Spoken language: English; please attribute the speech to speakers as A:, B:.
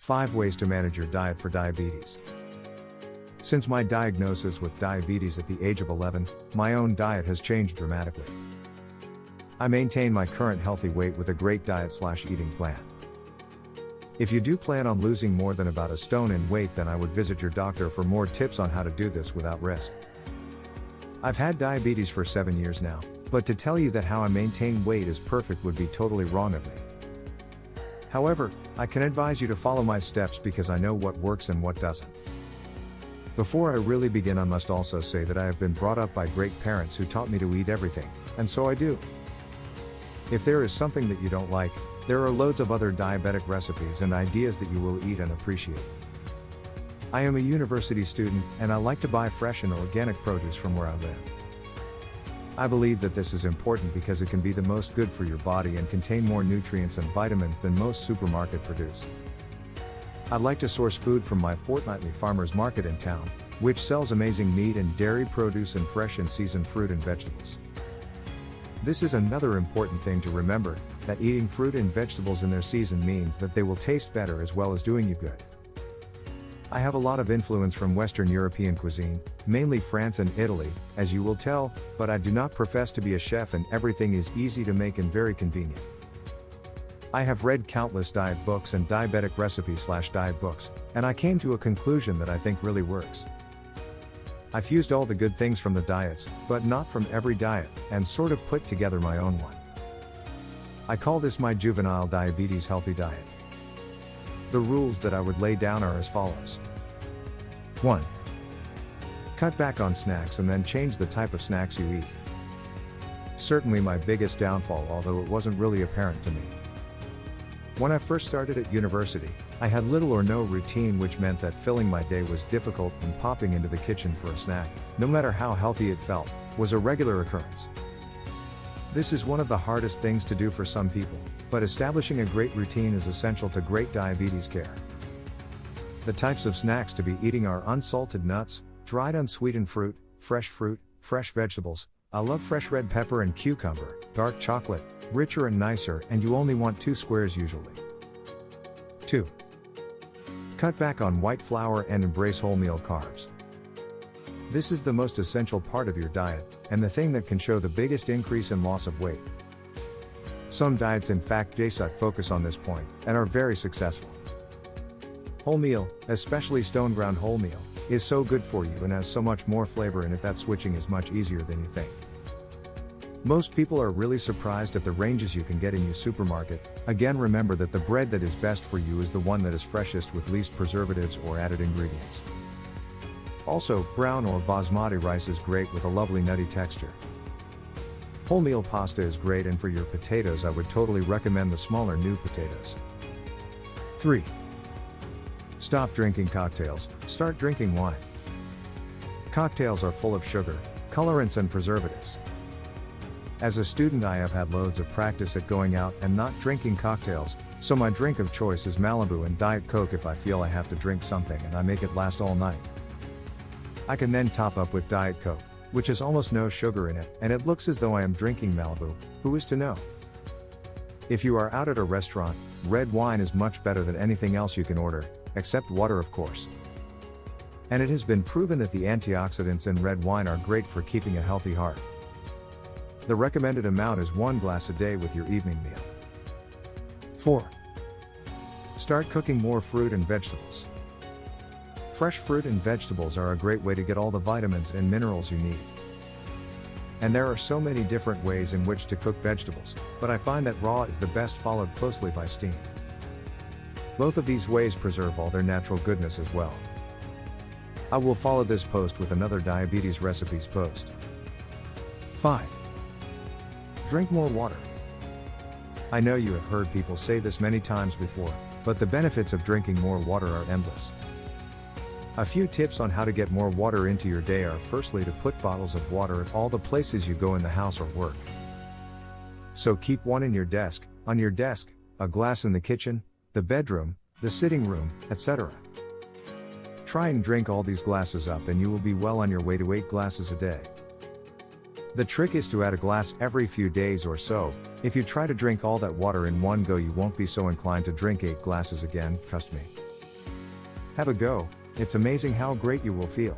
A: 5 Ways to Manage Your Diet for Diabetes. Since my diagnosis with diabetes at the age of 11, my own diet has changed dramatically. I maintain my current healthy weight with a great diet/eating plan. If you do plan on losing more than about a stone in weight, then I would visit your doctor for more tips on how to do this without risk. I've had diabetes for 7 years now, but to tell you that how I maintain weight is perfect would be totally wrong of me. However, I can advise you to follow my steps because I know what works and what doesn't. Before I really begin, I must also say that I have been brought up by great parents who taught me to eat everything, and so I do. If there is something that you don't like, there are loads of other diabetic recipes and ideas that you will eat and appreciate. I am a university student, and I like to buy fresh and organic produce from where I live. I believe that this is important because it can be the most good for your body and contain more nutrients and vitamins than most supermarket produce. I like to source food from my fortnightly farmers market in town, which sells amazing meat and dairy produce and fresh and seasoned fruit and vegetables. This is another important thing to remember, that eating fruit and vegetables in their season means that they will taste better as well as doing you good. I have a lot of influence from Western European cuisine, mainly France and Italy, as you will tell, but I do not profess to be a chef and everything is easy to make and very convenient. I have read countless diet books and diabetic recipes/diet books, and I came to a conclusion that I think really works. I've used all the good things from the diets, but not from every diet, and sort of put together my own one. I call this my juvenile diabetes healthy diet. The rules that I would lay down are as follows. 1. Cut back on snacks and then change the type of snacks you eat. Certainly my biggest downfall, although it wasn't really apparent to me. When I first started at university, I had little or no routine, which meant that filling my day was difficult, and popping into the kitchen for a snack, no matter how healthy it felt, was a regular occurrence. This is one of the hardest things to do for some people, but establishing a great routine is essential to great diabetes care. The types of snacks to be eating are unsalted nuts, dried unsweetened fruit, fresh vegetables. I love fresh red pepper and cucumber, dark chocolate, richer and nicer, and you only want 2 squares usually. 2. Cut back on white flour and embrace wholemeal carbs. This is the most essential part of your diet, and the thing that can show the biggest increase in loss of weight. Some diets in fact focus on this point, and are very successful. Wholemeal, especially stone ground wholemeal, is so good for you and has so much more flavor in it that switching is much easier than you think. Most people are really surprised at the ranges you can get in your supermarket. Again, remember that the bread that is best for you is the one that is freshest with least preservatives or added ingredients. Also, brown or basmati rice is great with a lovely nutty texture. Wholemeal pasta is great, and for your potatoes I would totally recommend the smaller new potatoes. 3. Stop drinking cocktails, start drinking wine. Cocktails are full of sugar, colorants and preservatives. As a student I have had loads of practice at going out and not drinking cocktails, so my drink of choice is Malibu and Diet Coke if I feel I have to drink something, and I make it last all night. I can then top up with Diet Coke, which has almost no sugar in it, and it looks as though I am drinking Malibu. Who is to know? If you are out at a restaurant, red wine is much better than anything else you can order, except water of course. And it has been proven that the antioxidants in red wine are great for keeping a healthy heart. The recommended amount is 1 glass a day with your evening meal. 4. Start cooking more fruit and vegetables. Fresh fruit and vegetables are a great way to get all the vitamins and minerals you need. And there are so many different ways in which to cook vegetables, but I find that raw is the best, followed closely by steamed. Both of these ways preserve all their natural goodness as well. I will follow this post with another diabetes recipes post. 5. Drink more water. I know you have heard people say this many times before, but the benefits of drinking more water are endless. A few tips on how to get more water into your day are: firstly, to put bottles of water at all the places you go in the house or work. So keep one in your desk, on your desk, a glass in the kitchen, the bedroom, the sitting room, etc. Try and drink all these glasses up and you will be well on your way to 8 glasses a day. The trick is to add a glass every few days or so. If you try to drink all that water in one go, you won't be so inclined to drink 8 glasses again, trust me. Have a go, it's amazing how great you will feel.